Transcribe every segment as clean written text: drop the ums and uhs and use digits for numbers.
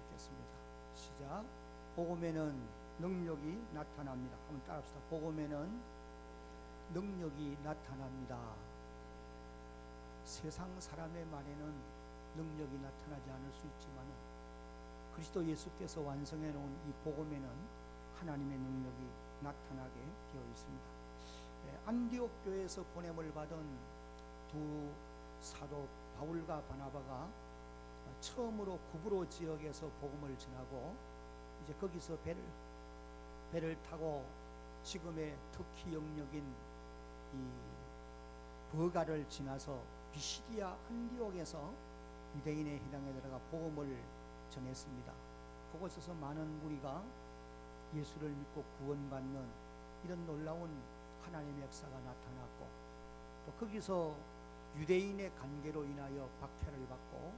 읽겠습니다. 시작. 복음에는 능력이 나타납니다. 한번 따라합시다. 복음에는 능력이 나타납니다. 세상 사람의 말에는 능력이 나타나지 않을 수 있지만 그리스도 예수께서 완성해 놓은 이 복음에는 하나님의 능력이 나타나게 되어 있습니다. 안디옥 교회에서 보냄을 받은 두 사도 바울과 바나바가 처음으로 구브로 지역에서 복음을 전하고 이제 거기서 배를 타고 지금의 터키 영역인 이 버가를 지나서 비시디아 안디옥에서 유대인의 회당에 들어가 복음을 전했습니다. 그곳에서 많은 무리가 예수를 믿고 구원받는 이런 놀라운 하나님의 역사가 나타났고, 또 거기서 유대인의 관계로 인하여 박해를 받고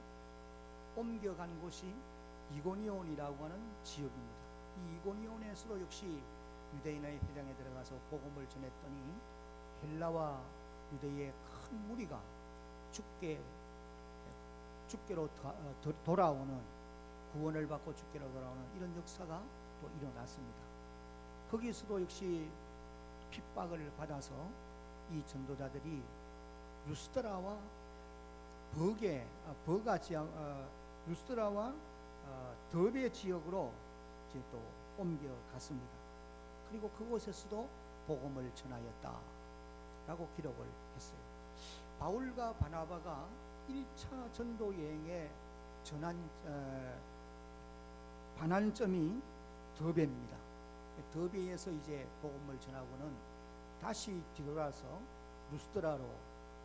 옮겨간 곳이 이고니온이라고 하는 지역입니다. 이 이고니온에서도 역시 유대인의 회당에 들어가서 복음을 전했더니 헬라와 유대의 큰 무리가 죽게로 돌아오는, 구원을 받고 죽게로 돌아오는 이런 역사가 또 일어났습니다. 거기서도 역시 핍박을 받아서 이 전도자들이 루스드라와 루스드라와 더베 지역으로 이제 또 옮겨갔습니다. 그리고 그곳에서도 복음을 전하였다라고 기록을 했어요. 바울과 바나바가 1차 전도 여행의 반환점이 더베입니다. 더베에서 이제 복음을 전하고는 다시 뒤돌아서 루스드라로,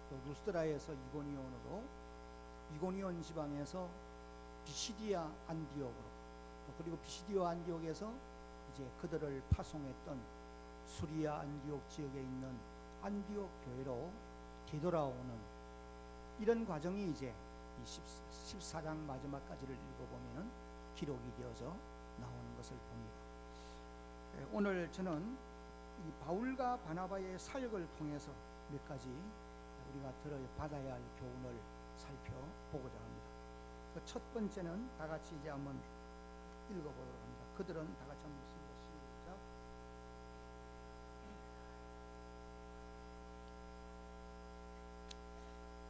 또 루스드라에서 이고니온으로, 이고니온 지방에서 비시디아 안디옥으로, 또 그리고 비시디아 안디옥에서 이제 그들을 파송했던 수리아 안디옥 지역에 있는 안디옥 교회로 뒤돌아오는 이런 과정이 이제 이 14장 마지막까지를 읽어보면 기록이 되어져 나오는 것을 봅니다. 오늘 저는 이 바울과 바나바의 사역을 통해서 몇 가지 우리가 받아야 할 교훈을 살펴보고자 합니다. 그 첫 번째는 다 같이 이제 한번 읽어보도록 합니다. 그들은 다 같이 한번 읽습니다. 시작.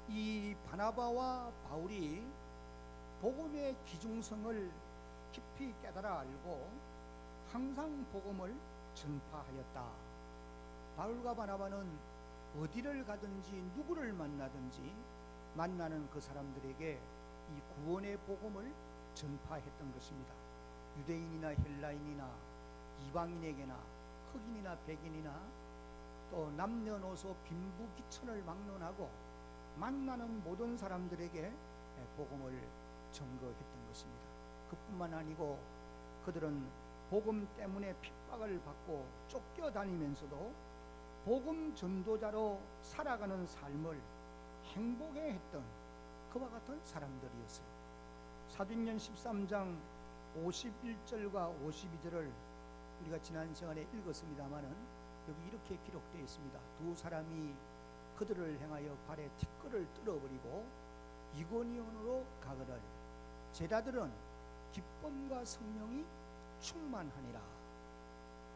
이 바나바와 바울이 복음의 귀중성을 깊이 깨달아 알고 항상 복음을 전파하였다. 바울과 바나바는 어디를 가든지 누구를 만나든지 만나는 그 사람들에게 이 구원의 복음을 전파했던 것입니다. 유대인이나 헬라인이나 이방인에게나 흑인이나 백인이나 또 남녀노소 빈부귀천을 막론하고 만나는 모든 사람들에게 복음을 전거했던 것입니다. 그뿐만 아니고 그들은 복음 때문에 핍박을 받고 쫓겨다니면서도 복음 전도자로 살아가는 삶을 행복해 했던 그와 같은 사람들이었어요. 사도행전 13장 51절과 52절을 우리가 지난 시간에 읽었습니다마는 여기 이렇게 기록되어 있습니다. 두 사람이 그들을 향하여 발에 티끌을 뚫어버리고 이고니온으로 가거늘 제자들은 기쁨과 성령이 충만하니라.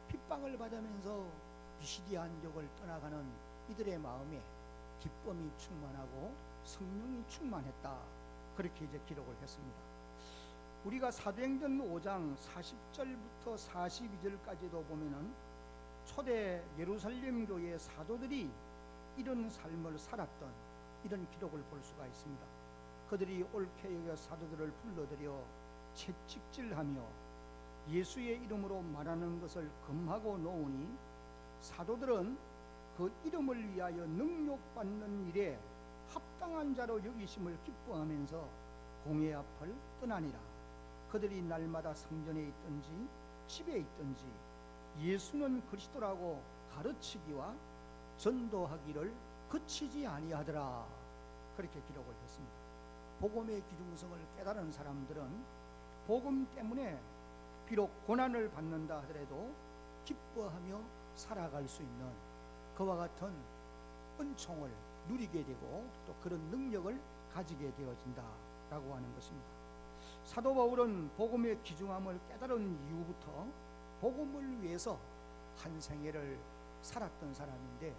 핍박을 받으면서 비시디아 안디옥을 떠나가는 이들의 마음에 기쁨이 충만하고 성령이 충만했다. 그렇게 이제 기록을 했습니다. 우리가 사도행전 5장 40절부터 42절까지도 보면은 초대 예루살렘 교회 사도들이 이런 삶을 살았던 이런 기록을 볼 수가 있습니다. 그들이 옳게 여겨 사도들을 불러들여 채찍질하며 예수의 이름으로 말하는 것을 금하고 놓으니 사도들은 그 이름을 위하여 능욕받는 일에 합당한 자로 여기심을 기뻐하면서 공회 앞을 떠나니라. 그들이 날마다 성전에 있든지 집에 있든지 예수는 그리스도라고 가르치기와 전도하기를 그치지 아니하더라. 그렇게 기록을 했습니다. 복음의 귀중성을 깨달은 사람들은 복음 때문에 비록 고난을 받는다 하더라도 기뻐하며 살아갈 수 있는 그와 같은 은총을 누리게 되고 또 그런 능력을 가지게 되어진다라고 하는 것입니다. 사도 바울은 복음의 귀중함을 깨달은 이후부터 복음을 위해서 한 생애를 살았던 사람인데,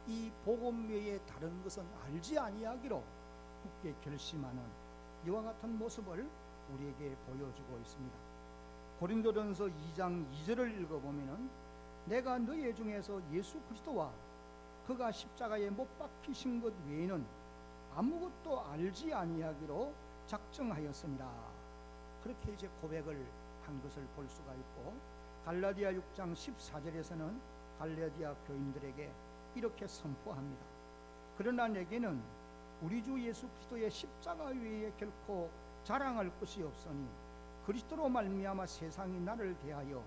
이 복음 외에 다른 것은 알지 아니하기로 굳게 결심하는 이와 같은 모습을 우리에게 보여주고 있습니다. 고린도전서 2장 2절을 읽어보면은 내가 너희 중에서 예수 그리스도와 그가 십자가에 못 박히신 것 외에는 아무것도 알지 아니하기로 작정하였습니다. 그렇게 이제 고백을 한 것을 볼 수가 있고, 갈라디아 6장 14절에서는 갈라디아 교인들에게 이렇게 선포합니다. 그러나 내게는 우리 주 예수 그리스도의 십자가 외에 결코 자랑할 것이 없으니 그리스도로 말미암아 세상이 나를 대하여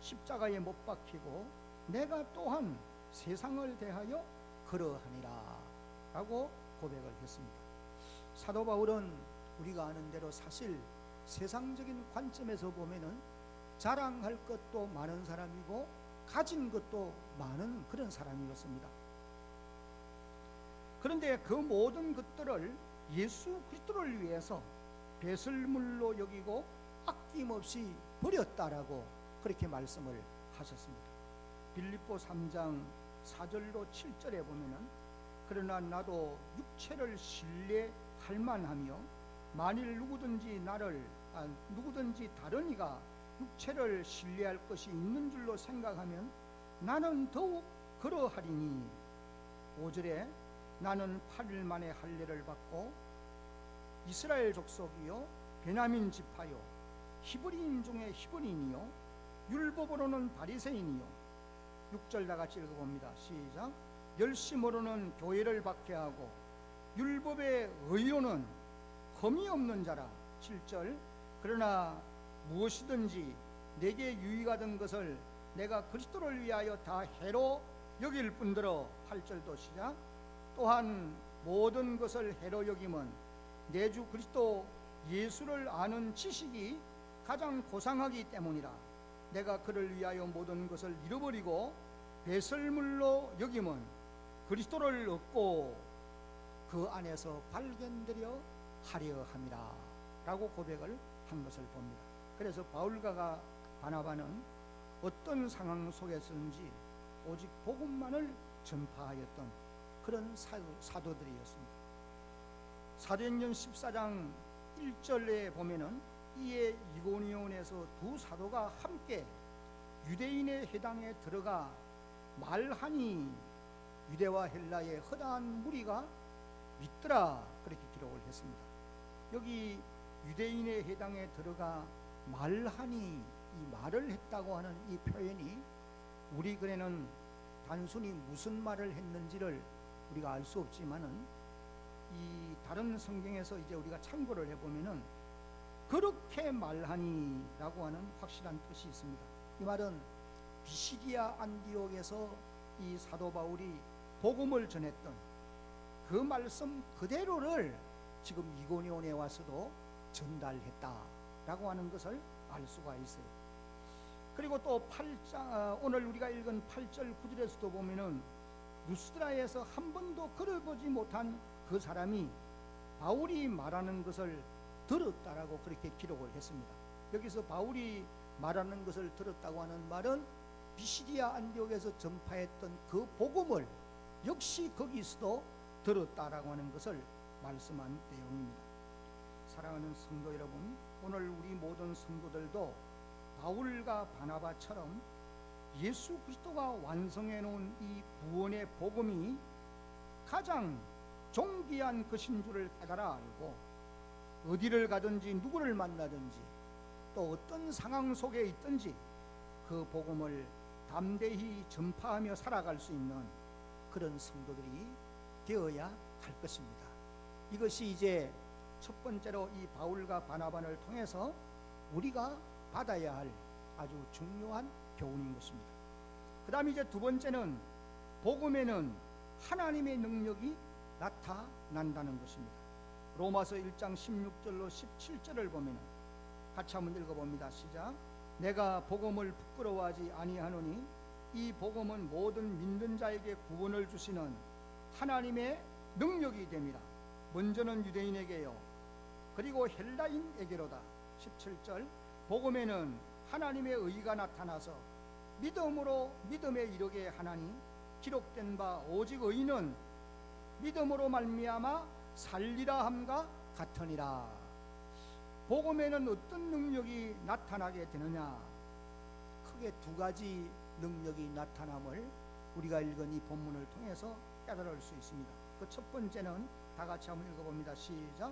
십자가에 못 박히고 내가 또한 세상을 대하여 그러하니라 라고 고백을 했습니다. 사도 바울은 우리가 아는 대로 사실 세상적인 관점에서 보면은 자랑할 것도 많은 사람이고 가진 것도 많은 그런 사람이었습니다. 그런데 그 모든 것들을 예수 그리스도를 위해서 배설물로 여기고 아낌없이 버렸다라고 그렇게 말씀을 하셨습니다. 빌립보 3장 4절로 7절에 보면은 그러나 나도 육체를 신뢰할 만하며 만일 누구든지 다른 이가 육체를 신뢰할 것이 있는 줄로 생각하면 나는 더욱 그러하리니 5절에 나는 8일 만에 할례를 받고 이스라엘 족속이요 베냐민 지파요 히브리인 중에 히브리인이요 율법으로는 바리새인이요 6절 다 같이 읽어봅니다. 시작. 열심으로는 교회를 박해하고 율법의 의로는 흠이 없는 자라. 7절. 그러나 무엇이든지 내게 유익하던 것을 내가 그리스도를 위하여 다 해로 여길 뿐더러 8절도 시작. 또한 모든 것을 해로 여김은 내 주 그리스도 예수를 아는 지식이 가장 고상하기 때문이라. 내가 그를 위하여 모든 것을 잃어버리고 배설물로 여김은 그리스도를 얻고 그 안에서 발견되려 하려 함이라 라고 고백을 한 것을 봅니다. 그래서 바울과 바나바는 어떤 상황 속에서인지 오직 복음만을 전파하였던 그런 사도들이었습니다. 사도행전 14장 1절에 보면은 이에 이고니온에서 두 사도가 함께 유대인의 회당에 들어가 말하니 유대와 헬라의 허다한 무리가 믿더라 그렇게 기록을 했습니다. 여기 유대인의 회당에 들어가 말하니 이 말을 했다고 하는 이 표현이 우리 글에는 단순히 무슨 말을 했는지를 우리가 알 수 없지만은 이 다른 성경에서 이제 우리가 참고를 해보면은 그렇게 말하니라고 하는 확실한 뜻이 있습니다. 이 말은 비시디아 안디옥에서 이 사도 바울이 복음을 전했던 그 말씀 그대로를 지금 이고니온에 와서도 전달했다라고 하는 것을 알 수가 있어요. 그리고 또 8장 오늘 우리가 읽은 8절 9절에서도 보면은 루스드라에서 한 번도 걸어보지 못한 그 사람이 바울이 말하는 것을 들었다라고 그렇게 기록을 했습니다. 여기서 바울이 말하는 것을 들었다고 하는 말은 비시디아 안디옥에서 전파했던 그 복음을 역시 거기서도 들었다라고 하는 것을 말씀한 내용입니다. 사랑하는 성도 여러분, 오늘 우리 모든 성도들도 바울과 바나바처럼 예수 그리스도가 완성해 놓은 이 구원의 복음이 가장 존귀한 것인 줄을 깨달아 알고 어디를 가든지 누구를 만나든지 또 어떤 상황 속에 있든지 그 복음을 담대히 전파하며 살아갈 수 있는 그런 성도들이 되어야 할 것입니다. 이것이 이제 첫 번째로 이 바울과 바나바를 통해서 우리가 받아야 할 아주 중요한 교훈인 것입니다. 그 다음에 이제 두 번째는 복음에는 하나님의 능력이 나타난다는 것입니다. 로마서 1장 16절로 17절을 보면 같이 한번 읽어봅니다. 시작. 내가 복음을 부끄러워하지 아니하노니 이 복음은 모든 믿는 자에게 구원을 주시는 하나님의 능력이 됩니다. 먼저는 유대인에게요 그리고 헬라인에게로다. 17절 복음에는 하나님의 의가 나타나서 믿음으로 믿음에 이르게 하나니 기록된 바 오직 의인은 믿음으로 말미암아 살리라 함과 같으니라. 복음에는 어떤 능력이 나타나게 되느냐? 크게 두 가지 능력이 나타남을 우리가 읽은 이 본문을 통해서 깨달을 수 있습니다. 그 첫 번째는 다 같이 한번 읽어봅니다. 시작.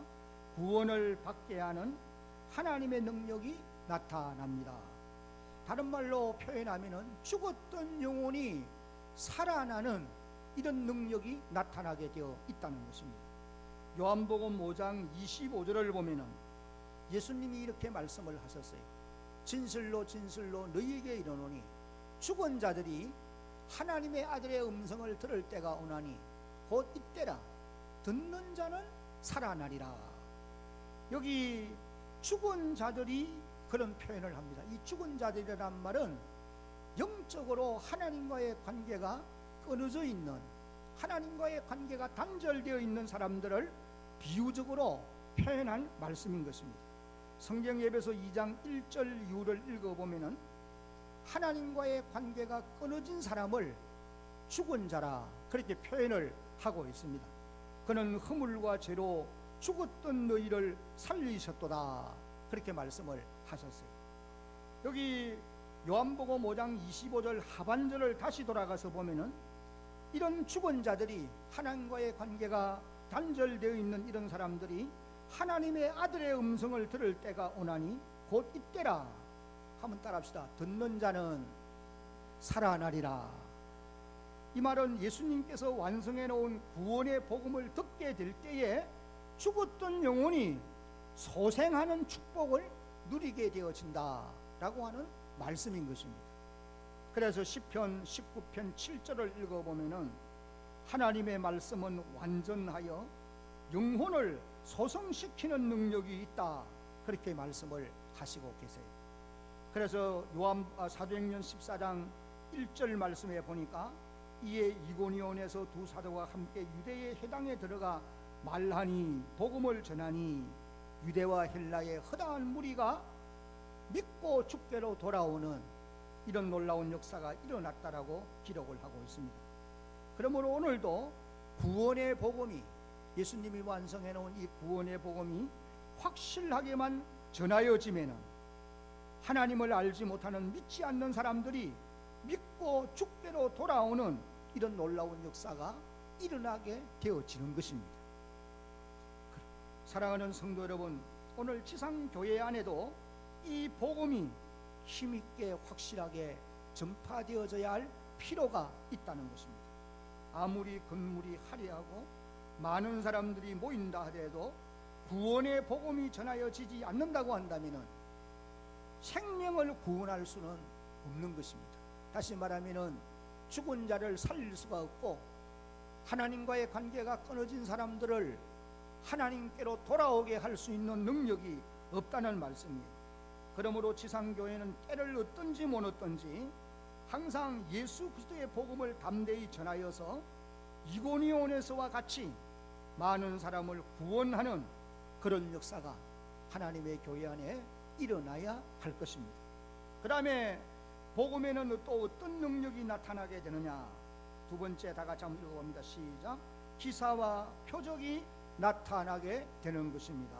구원을 받게 하는 하나님의 능력이 나타납니다. 다른 말로 표현하면 죽었던 영혼이 살아나는 이런 능력이 나타나게 되어 있다는 것입니다. 요한복음 5장 25절을 보면은 예수님이 이렇게 말씀을 하셨어요. 진실로 진실로 너희에게 이르노니 죽은 자들이 하나님의 아들의 음성을 들을 때가 오나니 곧 이때라. 듣는 자는 살아나리라. 여기 죽은 자들이 그런 표현을 합니다. 이 죽은 자들이란 말은 영적으로 하나님과의 관계가 끊어져 있는, 하나님과의 관계가 단절되어 있는 사람들을 비유적으로 표현한 말씀인 것입니다. 성경 에베소 2장 1절 이후를 읽어보면은 하나님과의 관계가 끊어진 사람을 죽은 자라 그렇게 표현을 하고 있습니다. 그는 허물과 죄로 죽었던 너희를 살리셨도다 그렇게 말씀을 하셨어요. 여기 요한복음 5장 25절 하반절을 다시 돌아가서 보면은 이런 죽은 자들이, 하나님과의 관계가 단절되어 있는 이런 사람들이 하나님의 아들의 음성을 들을 때가 오나니 곧 이때라. 한번 따라합시다. 듣는 자는 살아나리라. 이 말은 예수님께서 완성해 놓은 구원의 복음을 듣게 될 때에 죽었던 영혼이 소생하는 축복을 누리게 되어진다 라고 하는 말씀인 것입니다. 그래서 시편 19편 7절을 읽어보면은 하나님의 말씀은 완전하여 영혼을 소성시키는 능력이 있다 그렇게 말씀을 하시고 계세요. 그래서 사도행전 14장 1절 말씀에 보니까 이에 이고니온에서 두 사도가 함께 유대의 회당에 들어가 말하니 복음을 전하니 유대와 헬라의 허다한 무리가 믿고 주께로 돌아오는 이런 놀라운 역사가 일어났다라고 기록을 하고 있습니다. 그러므로 오늘도 구원의 복음이, 예수님이 완성해 놓은 이 구원의 복음이 확실하게만 전하여지면은 하나님을 알지 못하는, 믿지 않는 사람들이 믿고 주께로 돌아오는 이런 놀라운 역사가 일어나게 되어지는 것입니다. 사랑하는 성도 여러분, 오늘 지상교회 안에도 이 복음이 힘있게 확실하게 전파되어져야 할 필요가 있다는 것입니다. 아무리 건물이 화려하고 많은 사람들이 모인다 하더라도 구원의 복음이 전하여지지 않는다고 한다면 생명을 구원할 수는 없는 것입니다. 다시 말하면 죽은 자를 살릴 수가 없고 하나님과의 관계가 끊어진 사람들을 하나님께로 돌아오게 할 수 있는 능력이 없다는 말씀이에요. 그러므로 지상교회는 때를 얻든지 못 얻든지 항상 예수 그리스도의 복음을 담대히 전하여서 이고니온에서와 같이 많은 사람을 구원하는 그런 역사가 하나님의 교회 안에 일어나야 할 것입니다. 그 다음에 복음에는 또 어떤 능력이 나타나게 되느냐? 두 번째 다 같이 한번 읽어봅니다. 시작. 기사와 표적이 나타나게 되는 것입니다.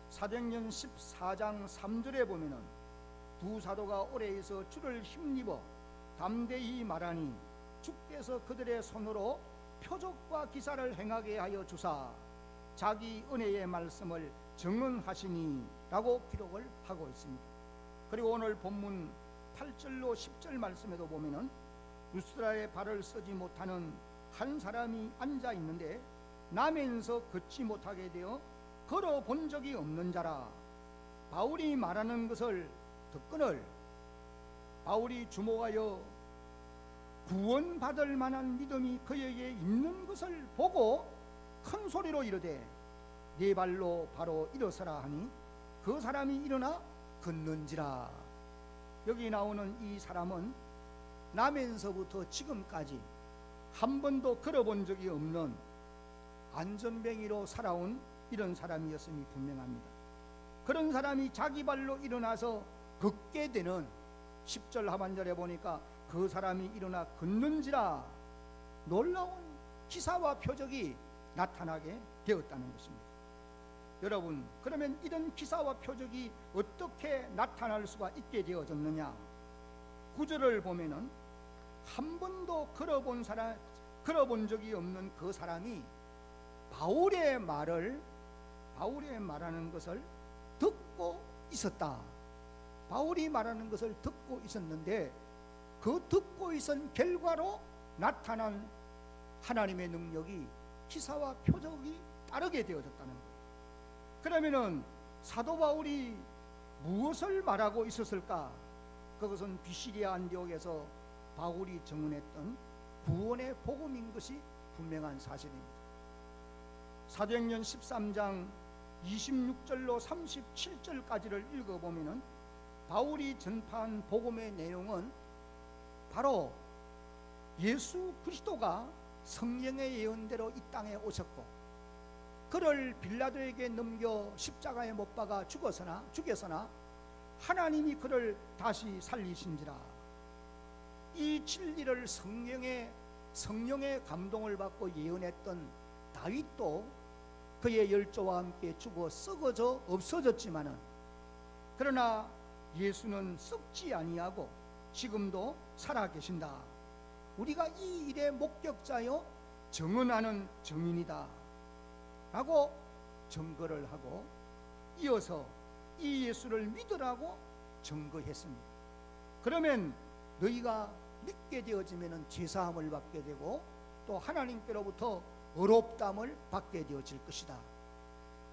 사도행전 14장 3절에 보면은 두 사도가 오래에서 주를 힘입어 담대히 말하니 주께서 그들의 손으로 표적과 기사를 행하게 하여 주사 자기 은혜의 말씀을 증언하시니 라고 기록을 하고 있습니다. 그리고 오늘 본문 8절로 10절 말씀에도 보면은 루스드라에 발을 쓰지 못하는 한 사람이 앉아 있는데 나면서 걷지 못하게 되어 걸어본 적이 없는 자라. 바울이 말하는 것을 듣거늘 바울이 주목하여 구원받을 만한 믿음이 그에게 있는 것을 보고 큰 소리로 이르되 네 발로 바로 일어서라 하니 그 사람이 일어나 걷는지라. 여기 나오는 이 사람은 나면서부터 지금까지 한 번도 걸어본 적이 없는 안전뱅이로 살아온 이런 사람이었음이 분명합니다. 그런 사람이 자기 발로 일어나서 걷게 되는 10절 하반절에 보니까 그 사람이 일어나 걷는지라 놀라운 기사와 표적이 나타나게 되었다는 것입니다. 여러분, 그러면 이런 기사와 표적이 어떻게 나타날 수가 있게 되어졌느냐? 9절을 보면은 한 번도 걸어본 적이 없는 그 사람이 바울의 말하는 것을 듣고 있었다. 바울이 말하는 것을 듣고 있었는데 그 듣고 있은 결과로 나타난 하나님의 능력이 기사와 표적이 따르게 되어졌다는 거예요. 그러면은 사도 바울이 무엇을 말하고 있었을까? 그것은 비시리아 안디옥에서 바울이 증언했던 구원의 복음인 것이 분명한 사실입니다. 사도행전 13장 26절로 37절까지를 읽어보면은 바울이 전파한 복음의 내용은 바로 예수 그리스도가 성령의 예언대로 이 땅에 오셨고 그를 빌라도에게 넘겨 십자가에 못 박아 죽였으나 하나님이 그를 다시 살리신지라. 이 진리를 성령의 감동을 받고 예언했던 다윗도 그의 열조와 함께 죽어 썩어져 없어졌지만은 그러나 예수는 썩지 아니하고 지금도 살아계신다. 우리가 이 일의 목격자여 증언하는 증인이다 라고 증거를 하고 이어서 이 예수를 믿으라고 증거했습니다. 그러면 너희가 믿게 되어지면 제사함을 받게 되고 또 하나님께로부터 의롭다함을 받게 되어질 것이다.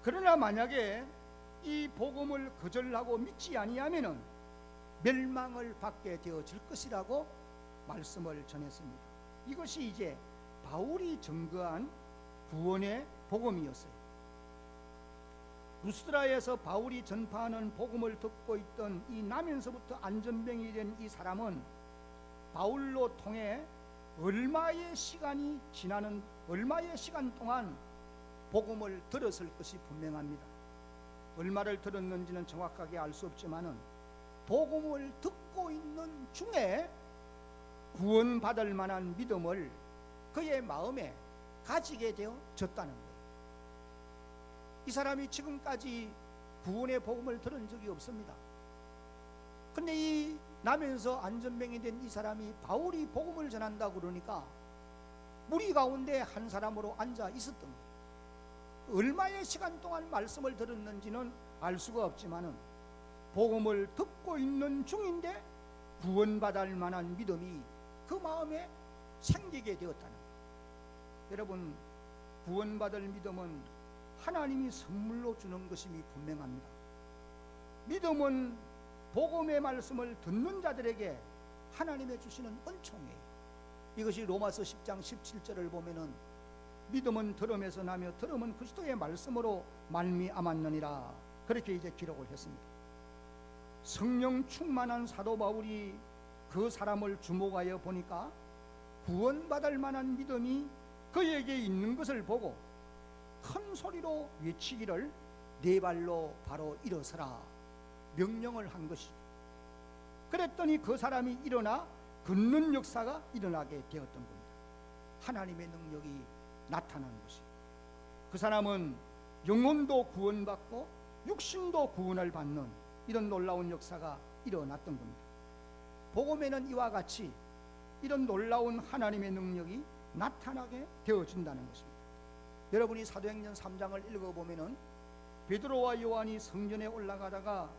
그러나 만약에 이 복음을 거절하고 믿지 아니하면 멸망을 받게 되어질 것이라고 말씀을 전했습니다. 이것이 이제 바울이 증거한 구원의 복음이었어요. 루스드라에서 바울이 전파하는 복음을 듣고 있던 이 나면서부터 안전병이 된 이 사람은 바울로 통해 얼마의 시간 동안 복음을 들었을 것이 분명합니다. 얼마를 들었는지는 정확하게 알 수 없지만은 복음을 듣고 있는 중에 구원받을 만한 믿음을 그의 마음에 가지게 되어졌다는 거예요. 이 사람이 지금까지 구원의 복음을 들은 적이 없습니다. 근데 이 나면서 안전병이 된 이 사람이 바울이 복음을 전한다 그러니까 무리 가운데 한 사람으로 앉아 있었던 거예요. 얼마의 시간 동안 말씀을 들었는지는 알 수가 없지만은 복음을 듣고 있는 중인데 구원받을 만한 믿음이 그 마음에 생기게 되었다는 거예요. 여러분, 구원받을 믿음은 하나님이 선물로 주는 것임이 분명합니다. 믿음은 복음의 말씀을 듣는 자들에게 하나님의 주시는 은총이에요. 이것이 로마서 10장 17절을 보면은 믿음은 들음에서 나며 들음은 그리스도의 말씀으로 말미암았느니라 그렇게 이제 기록을 했습니다. 성령 충만한 사도 바울이 그 사람을 주목하여 보니까 구원받을 만한 믿음이 그에게 있는 것을 보고 큰 소리로 외치기를 네 발로 바로 일어서라 명령을 한 것이죠. 그랬더니 그 사람이 일어나 걷는 역사가 일어나게 되었던 겁니다. 하나님의 능력이 나타난 것이. 그 사람은 영혼도 구원받고 육신도 구원을 받는 이런 놀라운 역사가 일어났던 겁니다. 복음에는 이와 같이 이런 놀라운 하나님의 능력이 나타나게 되어진다는 것입니다. 여러분이 사도행전 3장을 읽어보면은 베드로와 요한이 성전에 올라가다가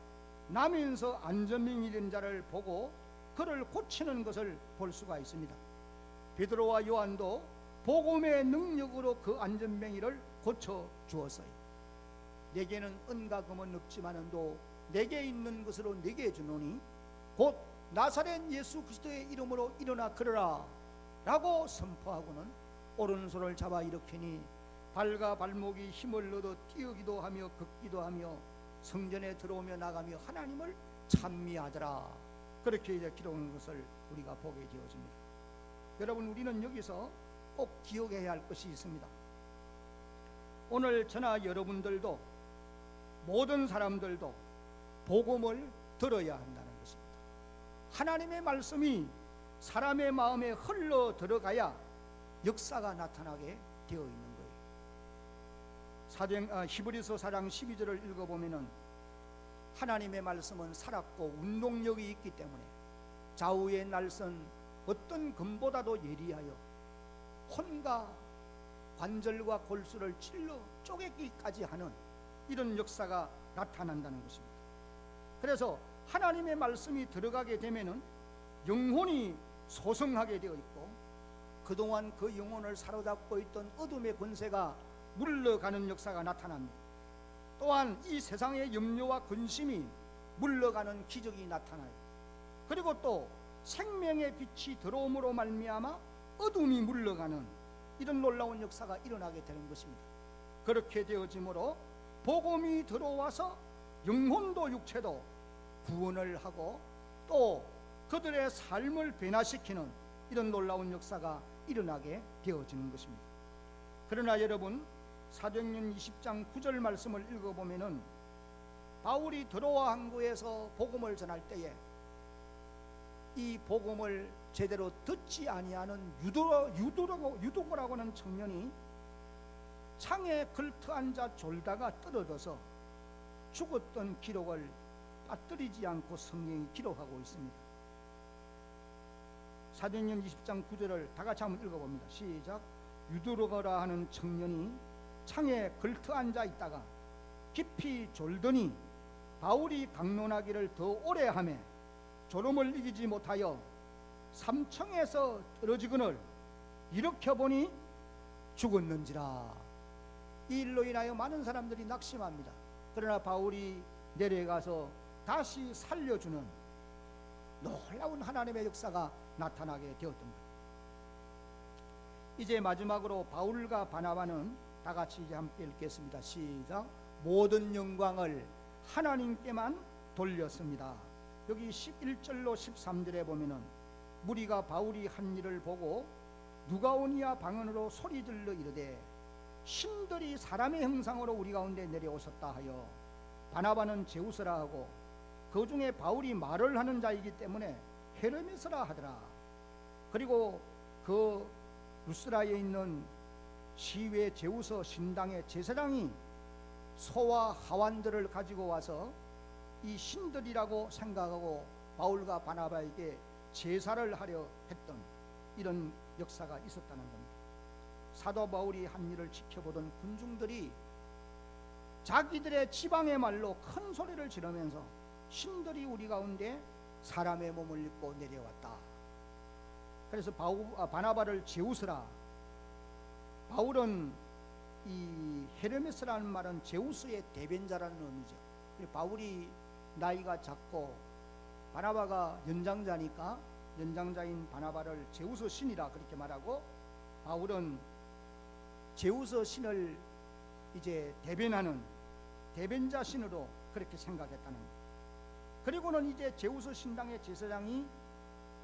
나면서 안전병이 된 자를 보고 그를 고치는 것을 볼 수가 있습니다. 베드로와 요한도 복음의 능력으로 그 안전병이를 고쳐 주었어요. 내게는 은과 금은 없지만은도 내게 있는 것으로 내게 주노니 곧 나사렛 예수 그리스도의 이름으로 일어나 걸으라 라고 선포하고는 오른손을 잡아 일으키니 발과 발목이 힘을 얻어 뛰기도 하며 걷기도 하며 성전에 들어오며 나가며 하나님을 찬미하더라. 그렇게 이제 기록한 것을 우리가 보게 되어집니다. 여러분, 우리는 여기서 꼭 기억해야 할 것이 있습니다. 오늘 저나 여러분들도 모든 사람들도 복음을 들어야 한다는 것입니다. 하나님의 말씀이 사람의 마음에 흘러 들어가야 역사가 나타나게 되어 있는 거예요. 히브리서 4장 12절을 읽어보면은 하나님의 말씀은 살았고 운동력이 있기 때문에 좌우의 날선 어떤 금보다도 예리하여 혼과 관절과 골수를 찔러 쪼개기까지 하는 이런 역사가 나타난다는 것입니다. 그래서 하나님의 말씀이 들어가게 되면은 영혼이 소성하게 되어 있고 그동안 그 영혼을 사로잡고 있던 어둠의 권세가 물러가는 역사가 나타납니다. 또한 이 세상의 염려와 근심이 물러가는 기적이 나타나요. 그리고 또 생명의 빛이 들어옴으로 말미암아 어둠이 물러가는 이런 놀라운 역사가 일어나게 되는 것입니다. 그렇게 되어지므로 복음이 들어와서 영혼도 육체도 구원을 하고 또 그들의 삶을 변화시키는 이런 놀라운 역사가 일어나게 되어지는 것입니다. 그러나 여러분, 사도행전 20장 9절 말씀을 읽어보면은 바울이 들어와 항구에서 복음을 전할 때에 이 복음을 제대로 듣지 아니하는 유도고라고 하는 청년이 창에 걸터 앉아 졸다가 떨어져서 죽었던 기록을 빠뜨리지 않고 성경이 기록하고 있습니다. 사도행전 20장 9절을 다 같이 한번 읽어봅니다. 시작. 유도로거라 하는 청년이 창에 걸터 앉아 있다가 깊이 졸더니 바울이 강론하기를 더 오래 하매 졸음을 이기지 못하여 삼층에서 떨어지거늘 일으켜보니 죽었는지라. 이 일로 인하여 많은 사람들이 낙심합니다. 그러나 바울이 내려가서 다시 살려주는 놀라운 하나님의 역사가 나타나게 되었던 것. 이제 마지막으로 바울과 바나바는 다 같이 이제 함께 읽겠습니다. 시작. 모든 영광을 하나님께만 돌렸습니다. 여기 11절로 13절에 보면은 무리가 바울이 한 일을 보고 누가 오니야 방언으로 소리들러 이르되 신들이 사람의 형상으로 우리 가운데 내려오셨다 하여 바나바는 제우스라 하고 그 중에 바울이 말을 하는 자이기 때문에 헤르메스라 하더라. 그리고 그 루스라에 있는 시외 제우스 신당의 제사장이 소와 하완들을 가지고 와서 이 신들이라고 생각하고 바울과 바나바에게 제사를 하려 했던 이런 역사가 있었다는 겁니다. 사도 바울이 한 일을 지켜보던 군중들이 자기들의 지방의 말로 큰 소리를 지르면서 신들이 우리 가운데 사람의 몸을 입고 내려왔다. 그래서 바나바를 제우스라. 바울은 이 헤르메스라는 말은 제우스의 대변자라는 의미죠. 바울이 나이가 작고 바나바가 연장자니까 연장자인 바나바를 제우스 신이라 그렇게 말하고 바울은 제우스 신을 이제 대변하는 대변자 신으로 그렇게 생각했다는 거예요. 그리고는 이제 제우스 신당의 제사장이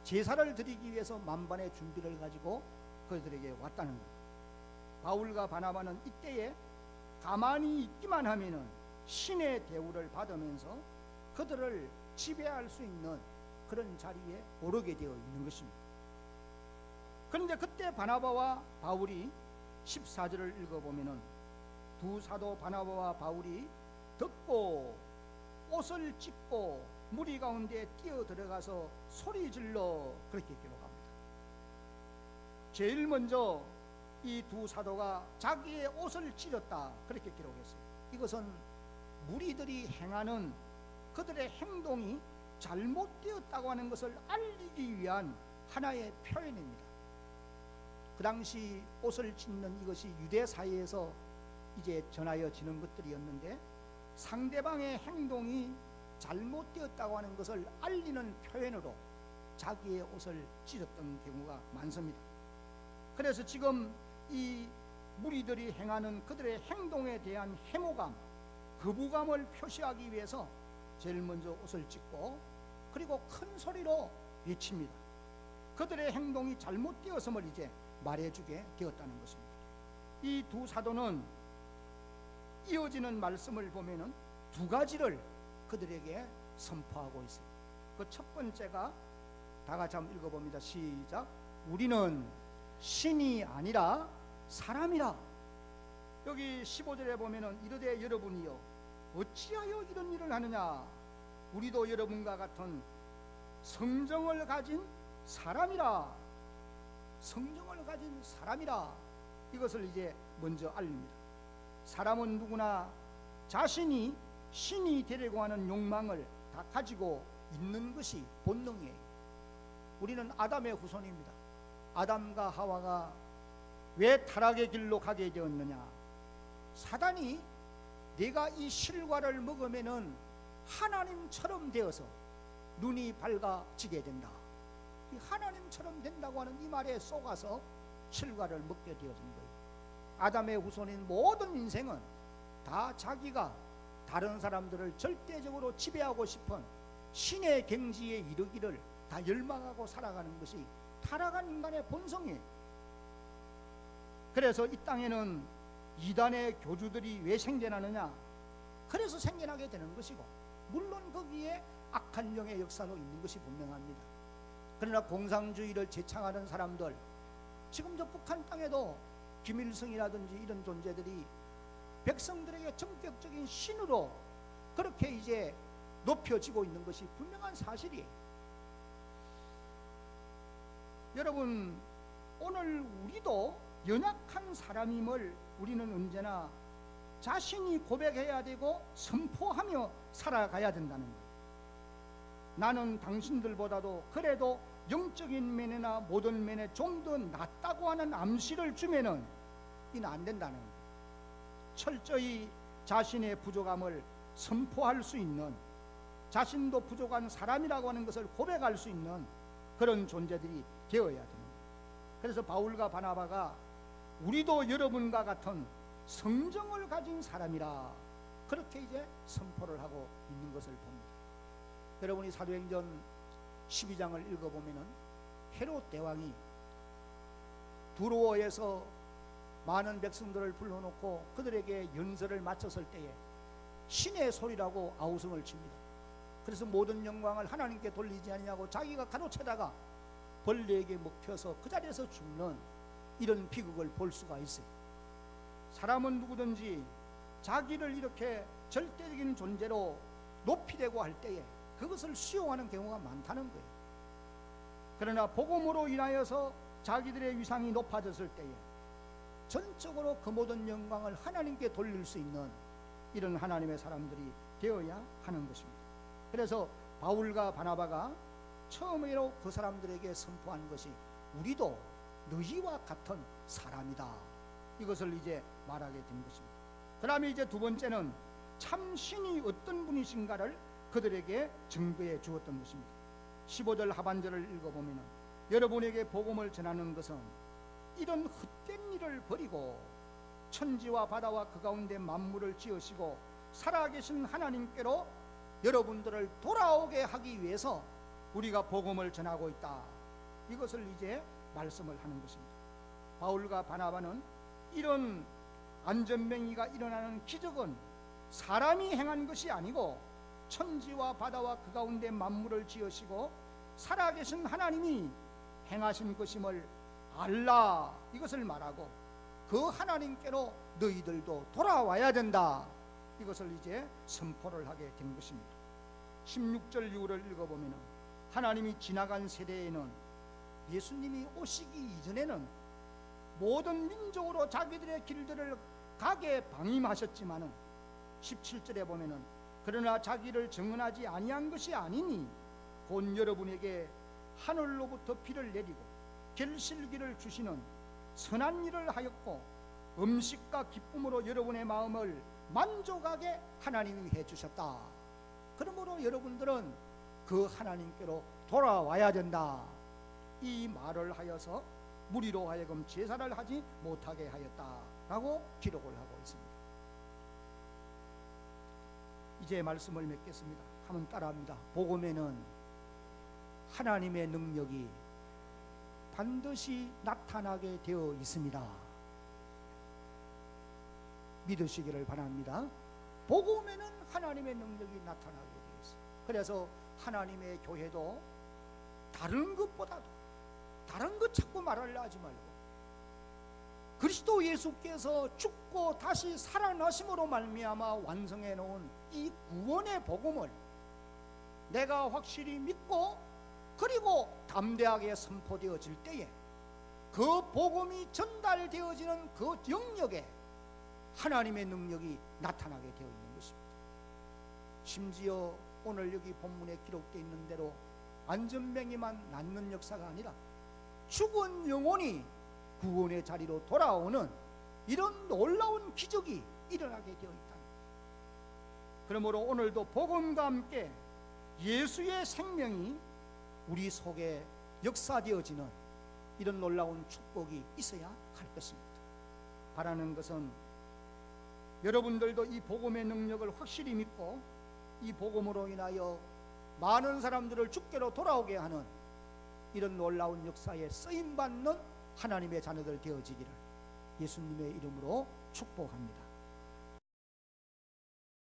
제사를 드리기 위해서 만반의 준비를 가지고 그들에게 왔다는 거예요. 바울과 바나바는 이때에 가만히 있기만 하면은 신의 대우를 받으면서 그들을 지배할 수 있는 그런 자리에 오르게 되어 있는 것입니다. 그런데 그때 바나바와 바울이 14절을 읽어보면은 두 사도 바나바와 바울이 듣고 옷을 찢고 무리 가운데 뛰어 들어가서 소리 질러 그렇게 기록합니다. 제일 먼저 이 두 사도가 자기의 옷을 찢었다 그렇게 기록했어요. 이것은 무리들이 행하는 그들의 행동이 잘못되었다고 하는 것을 알리기 위한 하나의 표현입니다. 그 당시 옷을 찢는 이것이 유대 사회에서 이제 전하여지는 것들이었는데 상대방의 행동이 잘못되었다고 하는 것을 알리는 표현으로 자기의 옷을 찢었던 경우가 많습니다. 그래서 지금 이 무리들이 행하는 그들의 행동에 대한 해모감, 거부감을 표시하기 위해서 제일 먼저 옷을 찢고 그리고 큰 소리로 외칩니다. 그들의 행동이 잘못되었음을 이제 말해주게 되었다는 것입니다. 이 두 사도는 이어지는 말씀을 보면은 두 가지를 그들에게 선포하고 있습니다. 그 첫 번째가 다 같이 한번 읽어봅니다. 시작. 우리는 신이 아니라 사람이라. 여기 15절에 보면은 이르되 여러분이요 어찌하여 이런 일을 하느냐. 우리도 여러분과 같은 성정을 가진 사람이라. 성정을 가진 사람이라. 이것을 이제 먼저 알립니다. 사람은 누구나 자신이 신이 되려고 하는 욕망을 다 가지고 있는 것이 본능이에요. 우리는 아담의 후손입니다. 아담과 하와가 왜 타락의 길로 가게 되었느냐. 사단이 내가 이 실과를 먹으면은 하나님처럼 되어서 눈이 밝아지게 된다. 이 하나님처럼 된다고 하는 이 말에 속아서 실과를 먹게 되어진 거예요. 아담의 후손인 모든 인생은 다 자기가 다른 사람들을 절대적으로 지배하고 싶은 신의 경지에 이르기를 다 열망하고 살아가는 것이 타락한 인간의 본성이에요. 그래서 이 땅에는 이단의 교주들이 왜 생겨나느냐. 그래서 생겨나게 되는 것이고, 물론 거기에 악한 영의 역사도 있는 것이 분명합니다. 그러나 공산주의를 제창하는 사람들, 지금 저 북한 땅에도 김일성이라든지 이런 존재들이 백성들에게 전격적인 신으로 그렇게 이제 높여지고 있는 것이 분명한 사실이에요. 여러분, 오늘 우리도 연약한 사람임을 우리는 언제나 자신이 고백해야 되고 선포하며 살아가야 된다는 거예요. 나는 당신들보다도 그래도 영적인 면이나 모든 면에 좀 더 낫다고 하는 암시를 주면은 이는 안 된다는 거예요. 철저히 자신의 부족함을 선포할 수 있는, 자신도 부족한 사람이라고 하는 것을 고백할 수 있는 그런 존재들이 되어야 됩니다. 그래서 바울과 바나바가 우리도 여러분과 같은 성정을 가진 사람이라 그렇게 이제 선포를 하고 있는 것을 봅니다. 여러분이 사도행전 12장을 읽어보면은 헤롯 대왕이 두로어에서 많은 백성들을 불러놓고 그들에게 연설을 마쳤을 때에 신의 소리라고 아우성을 칩니다. 그래서 모든 영광을 하나님께 돌리지 않냐고 자기가 가로채다가 벌레에게 먹혀서 그 자리에서 죽는 이런 비극을 볼 수가 있어요. 사람은 누구든지 자기를 이렇게 절대적인 존재로 높이려고 할 때에 그것을 수용하는 경우가 많다는 거예요. 그러나 복음으로 인하여서 자기들의 위상이 높아졌을 때에 전적으로 그 모든 영광을 하나님께 돌릴 수 있는 이런 하나님의 사람들이 되어야 하는 것입니다. 그래서 바울과 바나바가 처음으로 그 사람들에게 선포한 것이 우리도 너희와 같은 사람이다. 이것을 이제 말하게 된 것입니다. 그 다음에 이제 두 번째는 참 신이 어떤 분이신가를 그들에게 증거해 주었던 것입니다. 15절 하반절을 읽어보면 여러분에게 복음을 전하는 것은 이런 헛된 일을 버리고 천지와 바다와 그 가운데 만물을 지으시고 살아계신 하나님께로 여러분들을 돌아오게 하기 위해서 우리가 복음을 전하고 있다. 이것을 이제 말씀을 하는 것입니다. 바울과 바나바는 이런 안전병이가 일어나는 기적은 사람이 행한 것이 아니고 천지와 바다와 그 가운데 만물을 지으시고 살아계신 하나님이 행하신 것임을 알라. 이것을 말하고 그 하나님께로 너희들도 돌아와야 된다. 이것을 이제 선포를 하게 된 것입니다. 16절 이후를 읽어보면 하나님이 지나간 세대에는 예수님이 오시기 이전에는 모든 민족으로 자기들의 길들을 가게 방임하셨지만은 17절에 보면은 그러나 자기를 정언하지 아니한 것이 아니니 곧 여러분에게 하늘로부터 비를 내리고 결실기를 주시는 선한 일을 하였고 음식과 기쁨으로 여러분의 마음을 만족하게 하나님이 해주셨다. 그러므로 여러분들은 그 하나님께로 돌아와야 된다. 이 말을 하여서 무리로 하여금 제사를 하지 못하게 하였다라고 기록을 하고 있습니다. 이제 말씀을 맺겠습니다. 한번 따라합니다. 복음에는 하나님의 능력이 반드시 나타나게 되어 있습니다. 믿으시기를 바랍니다. 복음에는 하나님의 능력이 나타나게 되어 있어요. 그래서 하나님의 교회도 다른 것보다도 다른 것 자꾸 말하려 하지 말고 그리스도 예수께서 죽고 다시 살아나심으로 말미암아 완성해 놓은 이 구원의 복음을 내가 확실히 믿고 그리고 담대하게 선포되어질 때에 그 복음이 전달되어지는 그 영역에 하나님의 능력이 나타나게 되어 있는 것입니다. 심지어 오늘 여기 본문에 기록되어 있는 대로 안전뱅이만 낫는 역사가 아니라 죽은 영혼이 구원의 자리로 돌아오는 이런 놀라운 기적이 일어나게 되어 있다. 그러므로 오늘도 복음과 함께 예수의 생명이 우리 속에 역사되어지는 이런 놀라운 축복이 있어야 할 것입니다. 바라는 것은 여러분들도 이 복음의 능력을 확실히 믿고 이 복음으로 인하여 많은 사람들을 주께로 돌아오게 하는 이런 놀라운 역사에 쓰임받는 하나님의 자녀들 되어지기를 예수님의 이름으로 축복합니다.